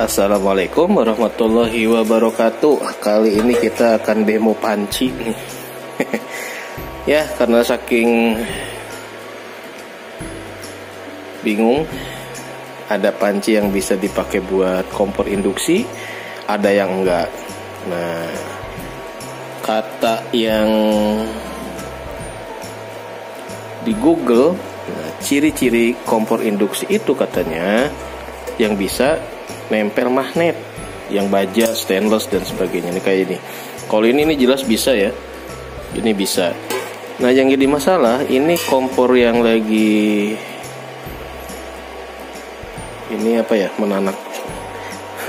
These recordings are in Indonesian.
Assalamualaikum warahmatullahi wabarakatuh. Kali ini kita akan demo panci nih. Ya, karena saking bingung, ada panci yang bisa dipakai buat kompor induksi, ada yang enggak. Nah, kata yang di Google, ciri-ciri kompor induksi itu katanya yang bisa nempel magnet, yang baja, stainless dan sebagainya. Ini kayak ini. Kalau ini jelas bisa ya. Ini bisa. Nah, yang jadi masalah ini kompor yang lagi ini apa ya?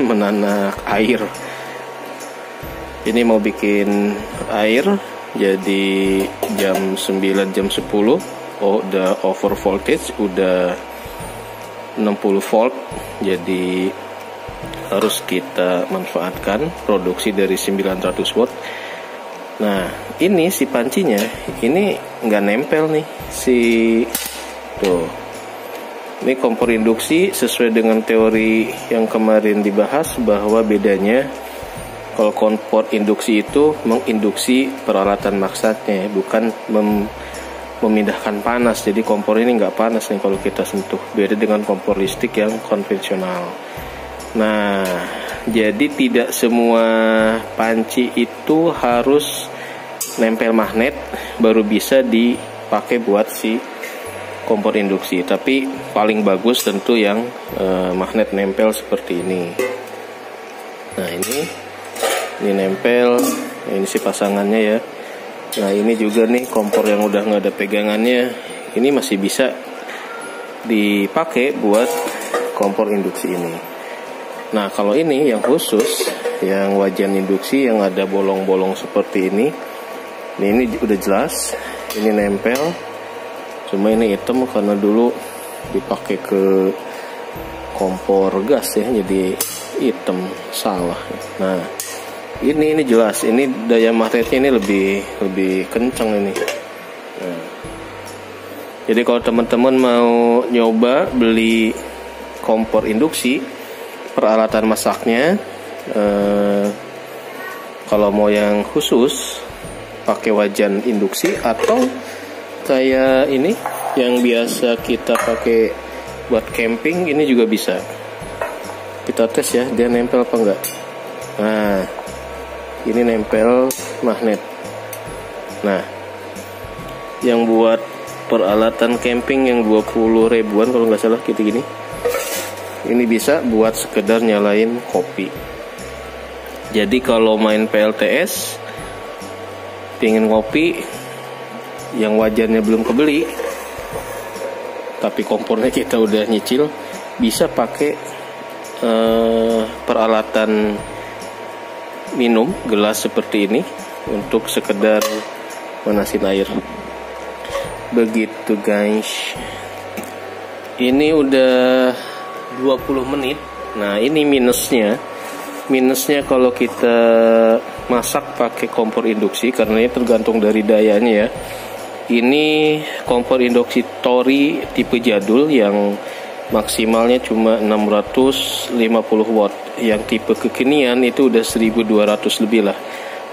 Menanak air. Ini mau bikin air jadi jam 9, jam 10. Oh, udah over voltage, udah 60 volt. Jadi harus kita manfaatkan produksi dari 900 watt. Nah, ini si pancinya ini nggak nempel nih tuh. Ini kompor induksi sesuai dengan teori yang kemarin dibahas, bahwa bedanya kalau kompor induksi itu menginduksi peralatan maksatnya, bukan memindahkan panas. Jadi kompor ini nggak panas nih kalau kita sentuh, beda dengan kompor listrik yang konvensional. Nah, jadi tidak semua panci itu harus nempel magnet baru bisa dipakai buat si kompor induksi. Tapi paling bagus tentu yang magnet nempel seperti ini. Nah, ini nempel. Ini si pasangannya ya. Nah, ini juga nih kompor yang udah nggak ada pegangannya. Ini masih bisa dipakai buat kompor induksi ini. Nah, kalau ini yang khusus, yang wajan induksi yang ada bolong-bolong seperti ini udah jelas, ini nempel. Cuma ini hitam karena dulu dipakai ke kompor gas ya, jadi hitam, salah. Nah, ini jelas, ini daya magnetnya ini lebih kencang ini. Nah, jadi kalau teman-teman mau nyoba beli kompor induksi, peralatan masaknya kalau mau yang khusus pakai wajan induksi, atau kayak ini yang biasa kita pakai buat camping, ini juga bisa. Kita tes ya, dia nempel apa enggak. Nah, ini nempel magnet. Nah, yang buat peralatan camping yang 20 ribuan kalau nggak salah gitu gini, ini bisa buat sekedar nyalain kopi. Jadi kalau main PLTS, pengen ngopi, yang wajannya belum kebeli, tapi kompornya kita udah nyicil, bisa pakai peralatan minum, gelas seperti ini, untuk sekedar manasin air. Begitu guys. Ini udah 20 menit. Nah, ini minusnya kalau kita masak pakai kompor induksi, karena ini tergantung dari dayanya ya. Ini kompor induksi Tori tipe jadul yang maksimalnya cuma 650 watt. Yang tipe kekinian itu udah 1200 lebih lah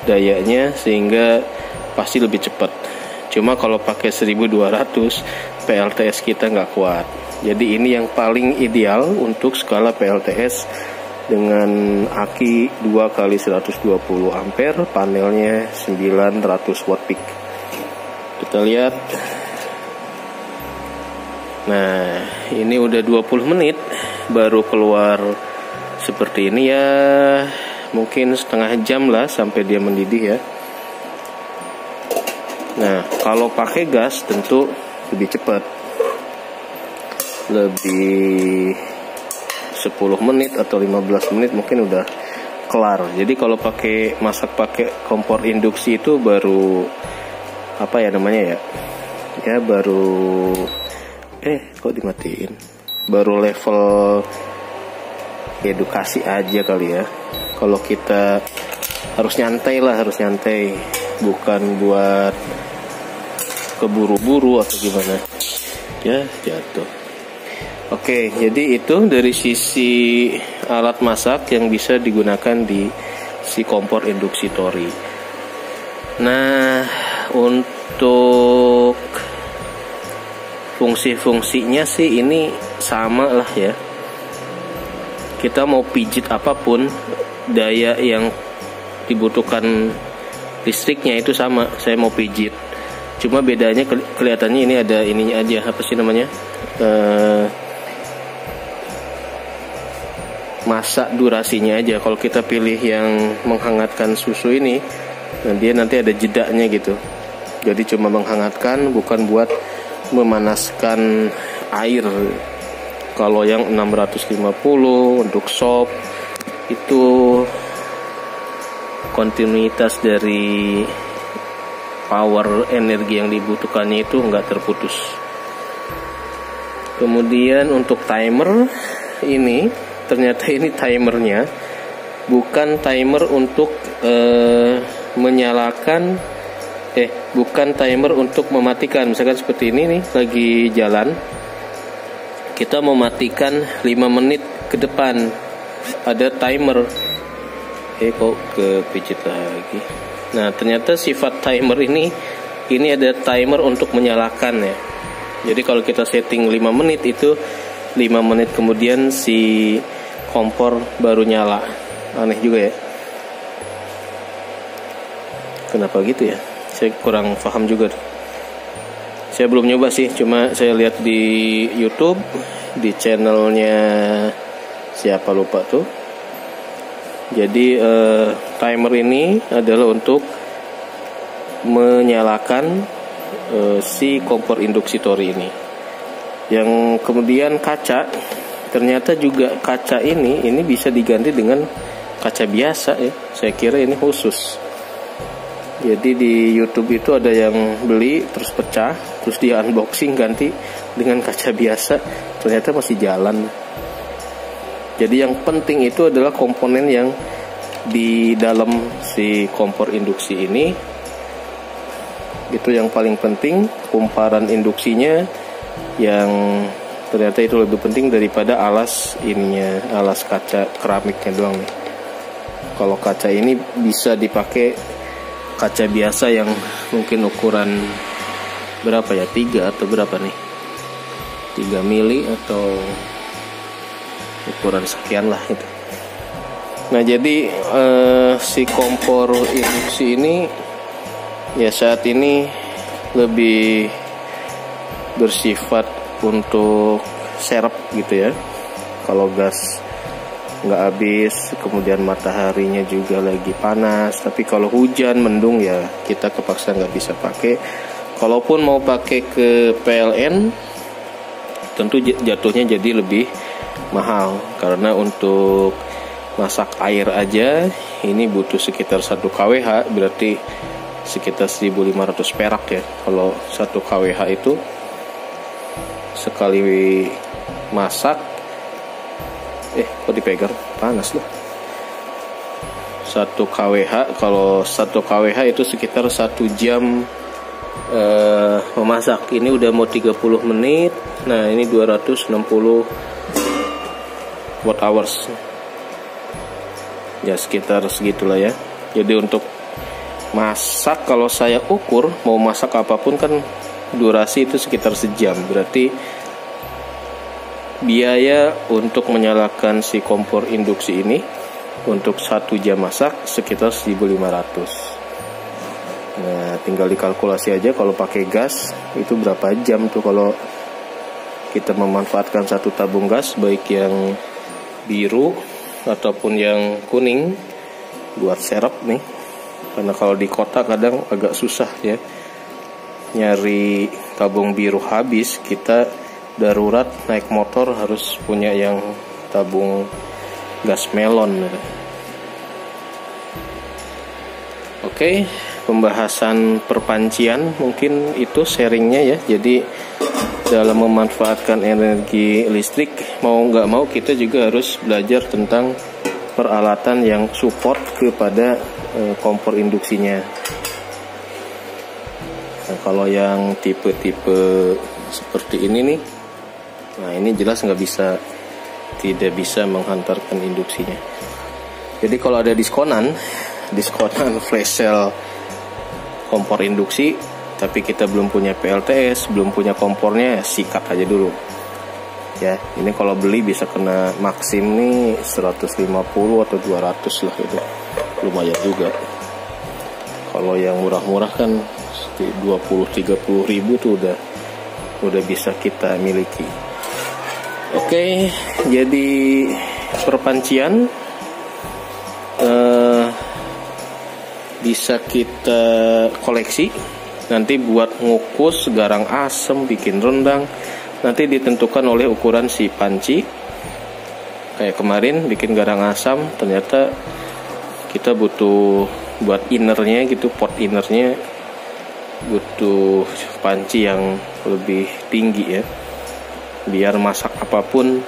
dayanya, sehingga pasti lebih cepat. Cuma kalau pakai 1200, PLTS kita nggak kuat. Jadi ini yang paling ideal untuk skala PLTS dengan aki 2x120 ampere, panelnya 900 watt peak. Kita lihat. Nah, ini udah 20 menit baru keluar seperti ini ya. Mungkin setengah jam lah sampai dia mendidih ya. Nah, kalau pakai gas tentu lebih cepat. Lebih 10 menit atau 15 menit mungkin udah kelar. Jadi kalau masak pakai kompor induksi itu baru apa ya namanya ya? Ya baru kok dimatiin? Baru level edukasi aja kali ya. Kalau kita harus nyantai, bukan buat keburu-buru atau gimana. Ya, jatuh. Oke, jadi itu dari sisi alat masak yang bisa digunakan di si kompor induksi Tori. Nah, untuk fungsi-fungsinya sih ini sama lah ya. Kita mau pijit apapun, daya yang dibutuhkan listriknya itu sama. Saya mau pijit, cuma bedanya kelihatannya ini ada ininya aja, apa sih namanya, masa durasinya aja. Kalau kita pilih yang menghangatkan susu ini, nah dia nanti ada jedanya gitu. Jadi cuma menghangatkan, bukan buat memanaskan air. Kalau yang 650 untuk sop itu kontinuitas dari power energi yang dibutuhkannya itu nggak terputus. Kemudian untuk timer ini, ternyata ini timernya bukan timer untuk menyalakan, bukan timer untuk mematikan. Misalkan seperti ini nih, lagi jalan, kita mematikan 5 menit ke depan, ada timer. Kok kepijit lagi. Nah, ternyata sifat timer ini ada timer untuk menyalakan ya. Jadi kalau kita setting 5 menit, itu 5 menit kemudian si kompor baru nyala. Aneh juga ya, kenapa gitu ya, saya kurang paham juga. Saya belum nyoba sih, cuma saya lihat di YouTube, di channelnya siapa lupa tuh. Jadi timer ini adalah untuk menyalakan si kompor induksi Tori ini. Yang kemudian kaca, ternyata juga kaca ini bisa diganti dengan kaca biasa ya. Saya kira ini khusus. Jadi di YouTube itu ada yang beli terus pecah, terus dia unboxing ganti dengan kaca biasa, ternyata masih jalan. Jadi yang penting itu adalah komponen yang di dalam si kompor induksi ini. Itu yang paling penting, kumparan induksinya yang ternyata itu lebih penting daripada alas ininya, alas kaca keramiknya doang nih. Kalau kaca ini bisa dipakai kaca biasa yang mungkin ukuran berapa ya, 3 atau berapa nih, 3 mili atau ukuran sekian lah itu. Nah, jadi si kompor induksi ini ya saat ini lebih bersifat untuk serep gitu ya. Kalau gas nggak habis, kemudian mataharinya juga lagi panas, tapi kalau hujan mendung ya kita kepaksa nggak bisa pakai. Kalaupun mau pakai ke PLN, tentu jatuhnya jadi lebih mahal, karena untuk masak air aja ini butuh sekitar 1 kWh, berarti sekitar 1.500 perak ya. Kalau 1 kWh itu sekali masak, kok dipegang, panas loh. 1 kWh, kalau 1 kWh itu sekitar 1 jam memasak. Ini udah mau 30 menit. Nah, ini 260 watt hours ya, sekitar segitulah ya. Jadi untuk masak, kalau saya ukur mau masak apapun kan durasi itu sekitar sejam, berarti biaya untuk menyalakan si kompor induksi ini untuk 1 jam masak sekitar 1.500. Nah, tinggal dikalkulasi aja kalau pakai gas itu berapa jam tuh kalau kita memanfaatkan 1 tabung gas, baik yang biru ataupun yang kuning buat serep nih. Karena kalau di kota kadang agak susah ya nyari tabung biru habis, kita darurat naik motor harus punya yang tabung gas melon. Oke, pembahasan perpancian mungkin itu sharingnya ya. Jadi dalam memanfaatkan energi listrik, mau nggak mau kita juga harus belajar tentang peralatan yang support kepada kompor induksinya. Nah, kalau yang tipe-tipe seperti ini nih, Nah ini jelas tidak bisa menghantarkan induksinya. Jadi kalau ada diskonan flash sale kompor induksi, tapi kita belum punya PLTS, belum punya kompornya, sikat aja dulu. Ya, ini kalau beli bisa kena maksim nih 150 atau 200 lah itu. Lumayan juga. Kalau yang murah-murah kan 20-30 ribu tuh udah bisa kita miliki. Oke, jadi perpancian bisa kita koleksi. Nanti buat ngukus garang asem, bikin rendang, nanti ditentukan oleh ukuran si panci. Kayak kemarin bikin garang asam, ternyata kita butuh buat innernya gitu, pot innernya butuh panci yang lebih tinggi ya, biar masak apapun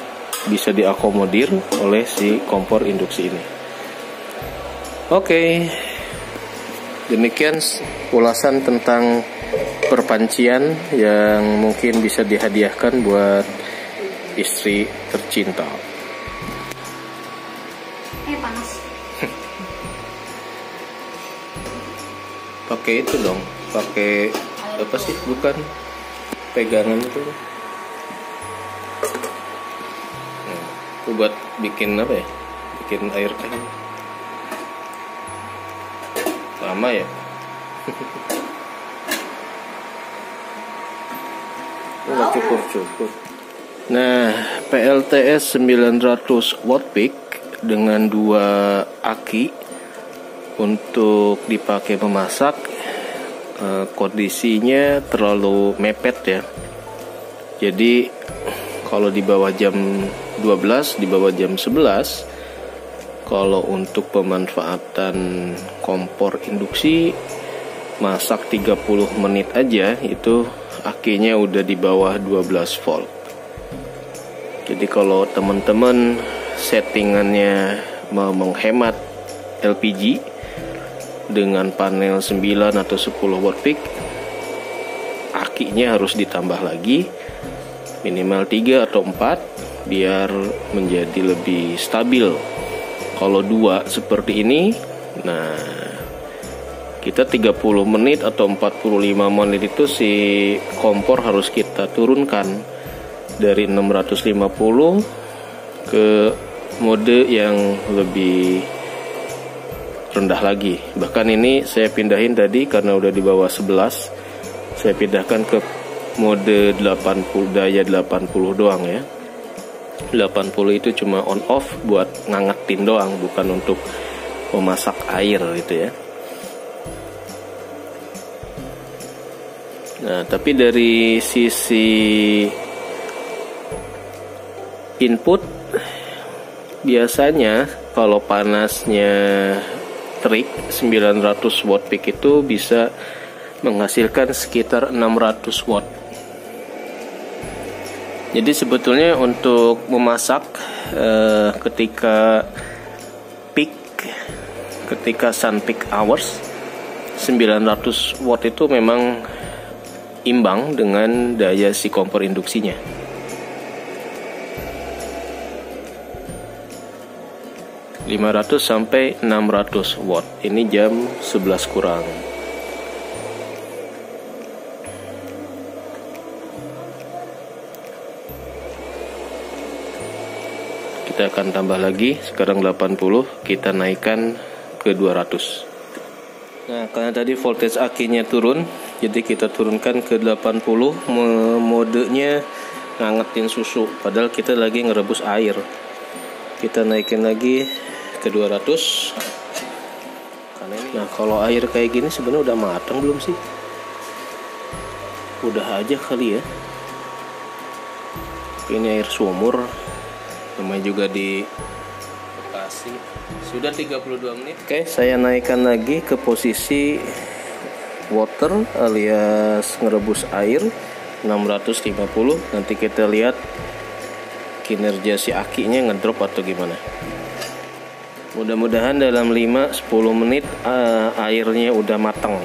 bisa diakomodir oleh si kompor induksi ini. Oke, demikian ulasan tentang perpancian yang mungkin bisa dihadiahkan buat istri tercinta. Panas. Pakai itu dong, pakai apa sih? Bukan pegangan itu. Itu buat bikin apa ya? Bikin air kan. Lama ya. Cukup. Nah, PLTS 900 watt peak dengan 2 aki untuk dipakai memasak, kondisinya terlalu mepet ya. Jadi kalau di bawah jam 12, di bawah jam 11, kalau untuk pemanfaatan kompor induksi masak 30 menit aja itu akinya udah di bawah 12 volt. Jadi kalau teman-teman settingannya mau menghemat LPG dengan panel 9 atau 10 watt peak, akinya harus ditambah lagi minimal 3 atau 4 biar menjadi lebih stabil. Kalau 2 seperti ini, nah kita 30 menit atau 45 menit itu si kompor harus kita turunkan dari 650 ke mode yang lebih rendah lagi. Bahkan ini saya pindahin tadi karena udah di bawah 11, saya pindahkan ke mode 80, daya 80 doang ya. 80 itu cuma on off buat ngangetin doang, bukan untuk memasak air gitu ya. Nah, tapi dari sisi input, biasanya kalau panasnya terik 900 watt peak itu bisa menghasilkan sekitar 600 watt. Jadi sebetulnya untuk memasak ketika peak, ketika sun peak hours, 900 watt itu memang imbang dengan daya si kompor induksinya. ...500 sampai 600 watt. Ini jam 11 kurang. Kita akan tambah lagi. Sekarang 80, kita naikkan ke 200. Nah, karena tadi voltage akinya turun, jadi kita turunkan ke 80, modenya ngangetin susu, padahal kita lagi ngerebus air. Kita naikin lagi ke 200. Nah, kalau air kayak gini sebenarnya udah matang belum sih? Udah aja kali ya. Ini air sumur, namanya juga di Bekasi. Sudah 32 menit. Oke, saya naikkan lagi ke posisi water alias ngerebus air 650. Nanti kita lihat kinerja si akinya ngedrop atau gimana. Mudah-mudahan dalam 5-10 menit airnya udah matang.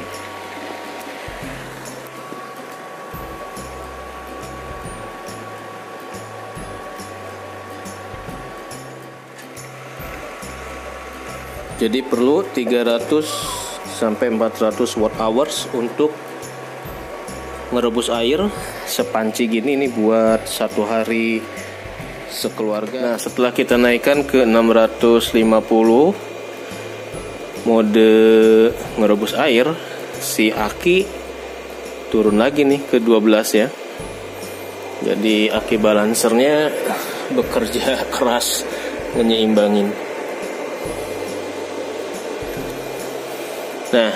Jadi perlu 300 sampai 400 watt hours untuk merebus air sepanci gini. Ini buat satu hari sekeluarga. Nah, setelah kita naikkan ke 650 mode merebus air, si aki turun lagi nih ke 12 ya. Jadi aki balancernya bekerja keras menyeimbangin. Nah,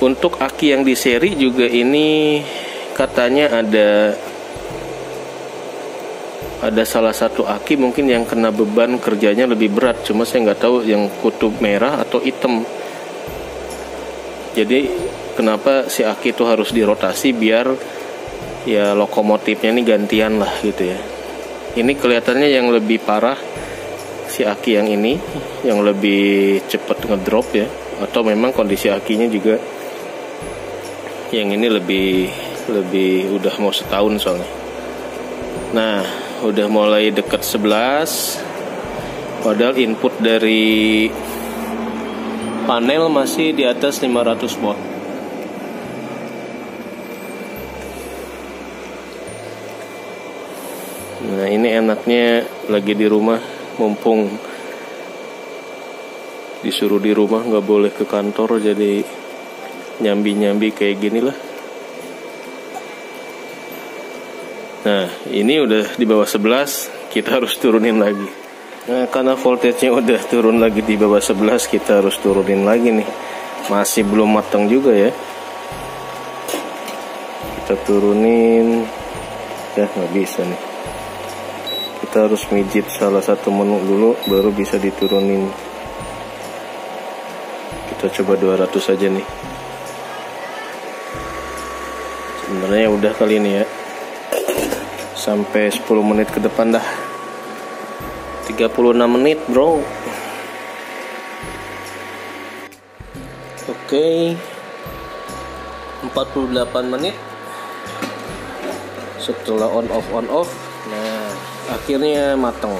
untuk aki yang di seri juga ini katanya ada salah satu aki mungkin yang kena beban kerjanya lebih berat. Cuma saya nggak tahu yang kutub merah atau hitam. Jadi kenapa si aki itu harus dirotasi biar ya lokomotifnya ini gantian lah gitu ya. Ini kelihatannya yang lebih parah si aki yang ini, yang lebih cepat ngedrop ya. Atau memang kondisi akinya juga yang ini lebih udah mau setahun soalnya. Nah, udah mulai dekat 11, padahal input dari panel masih di atas 500 watt. Nah, ini enaknya lagi di rumah, mumpung disuruh di rumah, nggak boleh ke kantor, jadi nyambi-nyambi kayak gini lah. Nah, ini udah di bawah 11, kita harus turunin lagi. Nah, karena voltage-nya udah turun lagi di bawah 11, kita harus turunin lagi nih. Masih belum matang juga ya. Kita turunin, ya nggak bisa nih. Kita harus mijit salah satu menu dulu, baru bisa diturunin. Kita coba 200 aja nih. Sebenarnya udah kali ini ya. Sampai 10 menit ke depan dah. 36 menit bro. Oke, 48 menit setelah on off. Nah, akhirnya mateng.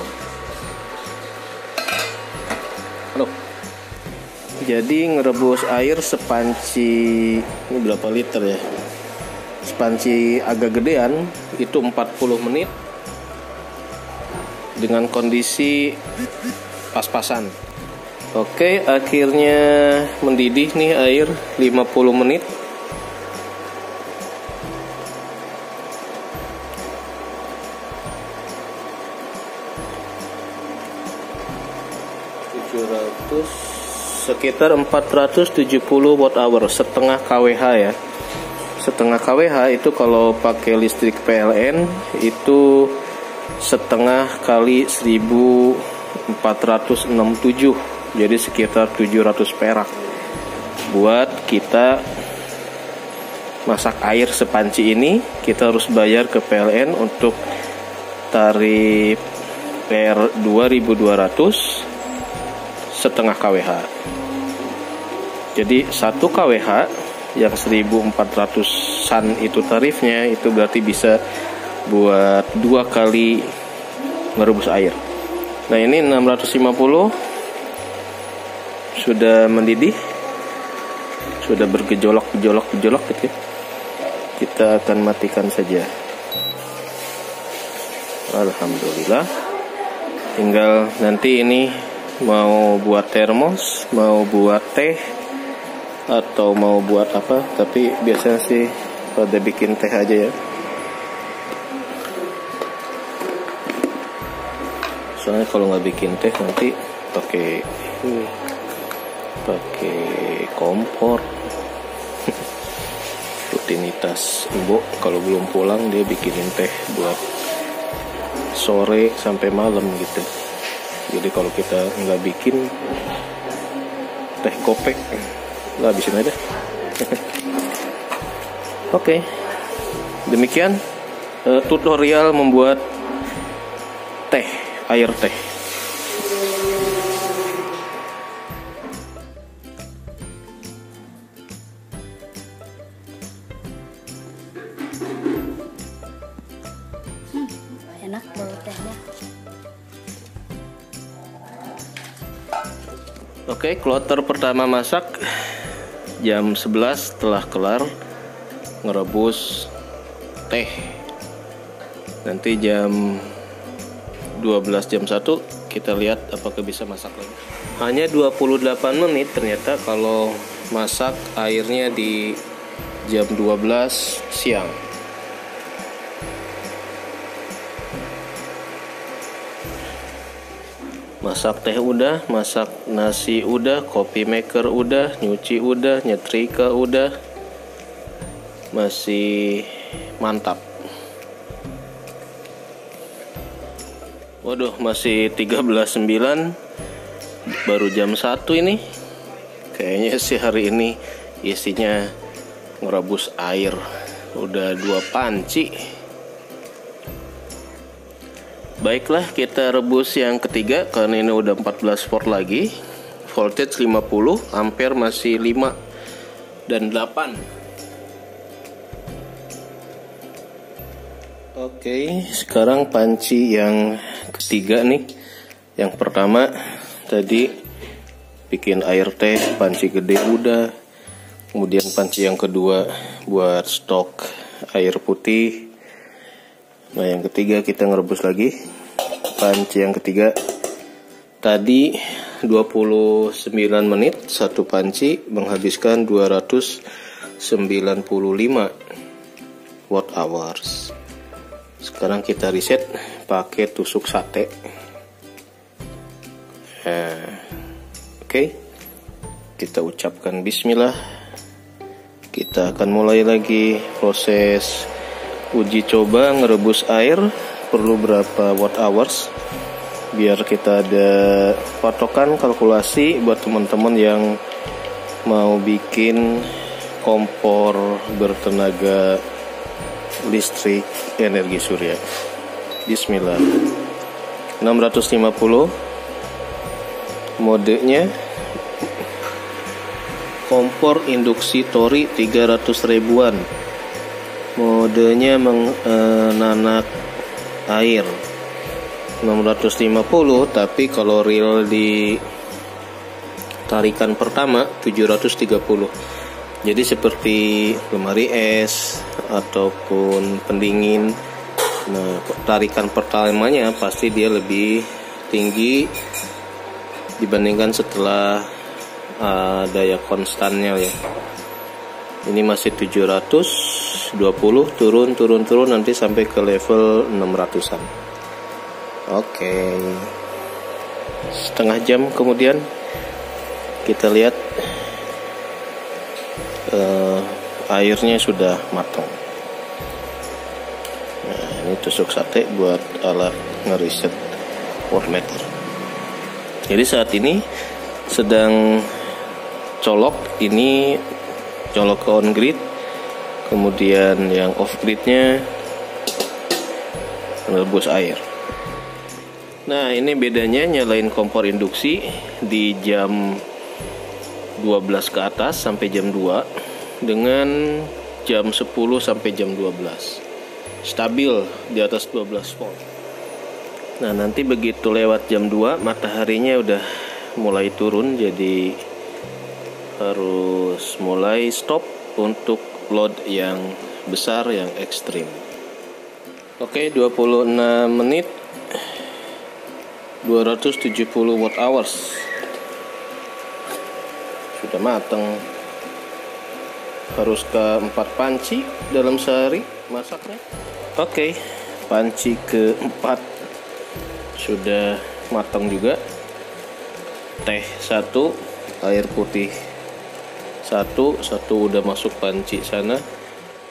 Halo. Jadi ngerebus air sepanci, ini berapa liter ya? Sepanci agak gedean itu 40 menit dengan kondisi pas-pasan. Oke, akhirnya mendidih nih air 50 menit. Sekitar 470 watt hour, setengah kWh ya. Setengah kWh itu kalau pakai listrik PLN itu setengah kali 1467, jadi sekitar 700 perak buat kita masak air sepanci ini. Kita harus bayar ke PLN untuk tarif per 2200 setengah kWh. Jadi 1 kWh yang 1400-an itu tarifnya, itu berarti bisa buat 2 kali merebus air. Nah, ini 650 sudah mendidih, sudah bergejolak gitu ya. Kita akan matikan saja. Alhamdulillah. Tinggal nanti ini mau buat termos, mau buat teh, atau mau buat apa. Tapi biasanya sih pada bikin teh aja ya. Soalnya kalau nggak bikin teh nanti pakai kompor. Rutinitas ibu kalau belum pulang dia bikinin teh buat sore sampai malam gitu. Jadi kalau kita nggak bikin teh kopek, lah habisin aja. Oke, demikian tutorial membuat teh, air teh. Enak bau tehnya. Oke, kloter pertama masak jam 11 setelah kelar ngerebus teh. Nanti jam 12 jam 1 kita lihat apakah bisa masak lagi. Hanya 28 menit ternyata kalau masak airnya di jam 12 siang. Masak teh udah, masak nasi udah, kopi maker udah, nyuci udah, nyetrika udah. Masih mantap. Waduh, masih 13.9, baru jam 1 ini. Kayaknya sih hari ini isinya ngerebus air. Udah 2 panci. Baiklah, kita rebus yang ketiga karena ini udah 14 volt lagi. Voltage 50, ampere masih 5 dan 8. Oke, sekarang panci yang ketiga nih. Yang pertama tadi bikin air teh, panci gede udah. Kemudian panci yang kedua buat stok air putih. Nah, yang ketiga kita ngerebus lagi. Panci yang ketiga tadi 29 menit, satu panci menghabiskan 295 watt hours. Sekarang kita reset pakai tusuk sate. Oke. Kita ucapkan bismillah. Kita akan mulai lagi proses uji coba ngerebus air. Perlu berapa watt hours biar kita ada patokan kalkulasi buat teman-teman yang mau bikin kompor bertenaga listrik energi surya. Bismillah. 650 modenya, kompor induksi Tori 300 ribuan, modenya menanak air 650, tapi kalau real di tarikan pertama 730. Jadi seperti lemari es ataupun pendingin. Nah, tarikan pertamanya pasti dia lebih tinggi dibandingkan setelah daya konstannya ya. Ini masih 720, turun nanti sampai ke level 600-an. Oke. Setengah jam kemudian kita lihat airnya sudah matang. Nah, ini tusuk sate buat alat ngeriset wattmeter. Jadi saat ini sedang colok, ini colok ke on grid, kemudian yang off gridnya merebus air. Nah, ini bedanya nyalain kompor induksi di jam 12 ke atas sampai jam 2 dengan jam 10 sampai jam 12. Stabil di atas 12 volt. Nah, nanti begitu lewat jam 2 mataharinya udah mulai turun, jadi harus mulai stop untuk load yang besar, yang ekstrim. Oke, 26 menit 270 watt hours sudah matang. Harus ke 4 panci dalam sehari masaknya. Oke, panci ke-4 sudah matang juga. Teh 1, air putih 1 udah masuk panci sana.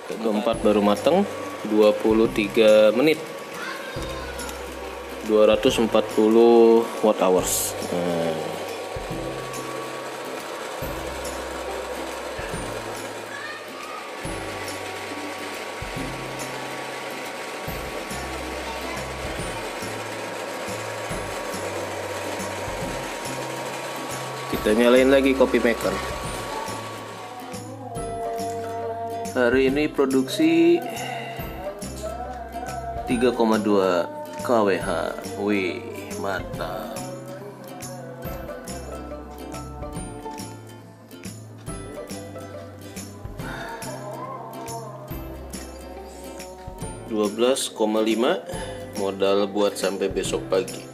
Keempat baru matang, 23 menit 240 watt hours. Kita nyalain lagi kopi maker. Hari ini produksi 3,2 kWh. Wih, mantap. 12,5 modal buat sampai besok pagi.